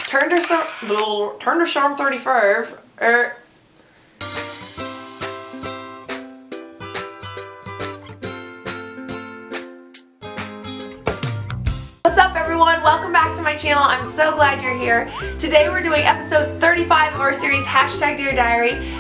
Turn to Psalm 35. What's up, everyone? Welcome back to my channel. I'm so glad you're here. Today we're doing episode 35 of our series Dear Diary.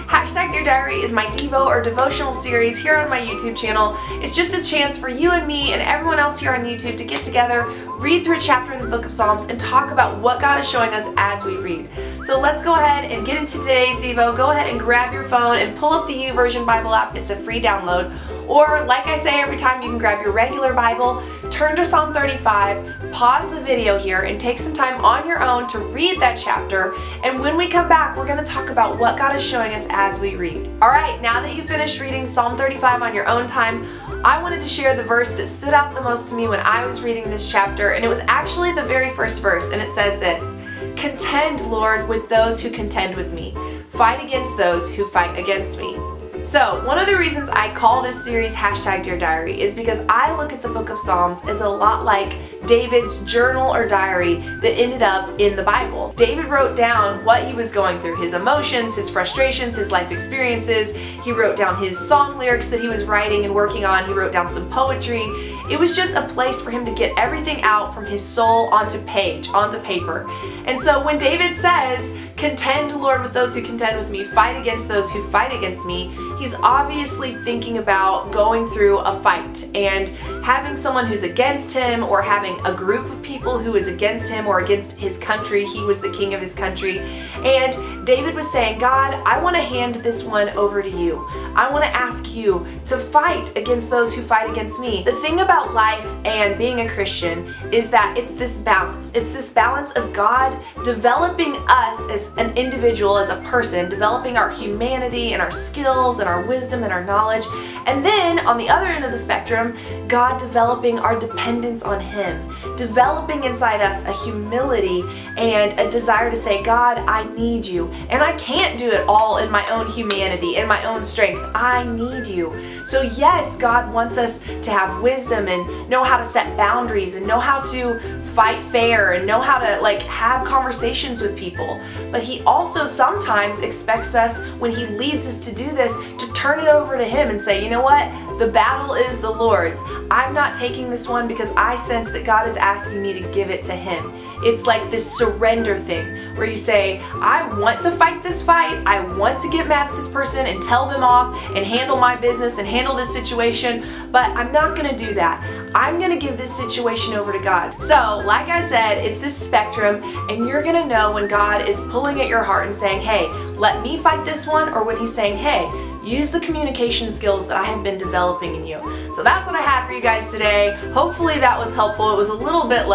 Dear Diary is my Devo or devotional series here on my YouTube channel. It's just a chance for you and me and everyone else here on YouTube to get together, read through a chapter in the book of Psalms, and talk about what God is showing us as we read. So let's go ahead and get into today's Devo. Go ahead and grab your phone and pull up the YouVersion Bible app. It's a free download. Or, like I say every time, you can grab your regular Bible, turn to Psalm 35, pause the video here, and take some time on your own to read that chapter. And when we come back, we're going to talk about what God is showing us as we read. Alright, now that you've finished reading Psalm 35 on your own time, I wanted to share the verse that stood out the most to me when I was reading this chapter, and it was actually the very first verse, and it says this: "Contend, Lord, with those who contend with me. Fight against those who fight against me." So, one of the reasons I call this series Dear Diary is because I look at the book of Psalms as a lot like David's journal or diary that ended up in the Bible. David wrote down what he was going through, his emotions, his frustrations, his life experiences. He wrote down his song lyrics that he was writing and working on. He wrote down some poetry. It was just a place for him to get everything out from his soul onto paper. And so when David says, "Contend, Lord, with those who contend with me, fight against those who fight against me," he's obviously thinking about going through a fight and having someone who's against him, or having a group of people who is against him or against his country. He was the king of his country. And David was saying, "God, I want to hand this one over to you. I want to ask you to fight against those who fight against me." The thing about life and being a Christian is that it's this balance. It's this balance of God developing us as an individual, as a person, developing our humanity and our skills and our wisdom and our knowledge. And then on the other end of the spectrum, God developing our dependence on Him, developing inside us a humility and a desire to say, "God, I need you, and I can't do it all in my own humanity, in my own strength. I need you." So yes, God wants us to have wisdom and know how to set boundaries and know how to fight fair and know how to have conversations with people. But He also sometimes expects us, when He leads us to do this, to turn it over to Him and say, "You know what? The battle is the Lord's. I'm not taking this one because I sense that God is asking me to give it to Him." It's like this surrender thing where you say, "I want to fight this fight. I want to get mad at this person and tell them off and handle my business and handle this situation, but I'm not going to do that. I'm going to give this situation over to God." So, like I said, it's this spectrum, and you're going to know when God is pulling at your heart and saying, "Hey, let me fight this one," or when He's saying, "Hey, use the communication skills that I have been developing in you." So that's what I had for you guys today. Hopefully that was helpful. It was a little bit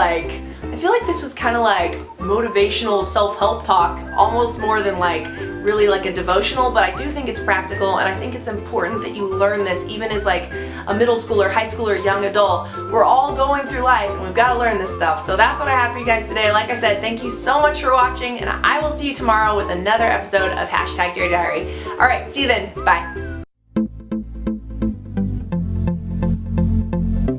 I feel like this was kind of like motivational self-help talk, almost more than really like a devotional, but I do think it's practical, and I think it's important that you learn this even as a middle schooler, high schooler, young adult. We're all going through life, and we've got to learn this stuff. So that's what I had for you guys today. Like I said, thank you so much for watching, and I will see you tomorrow with another episode of Dear Diary. Alright, see you then. Bye.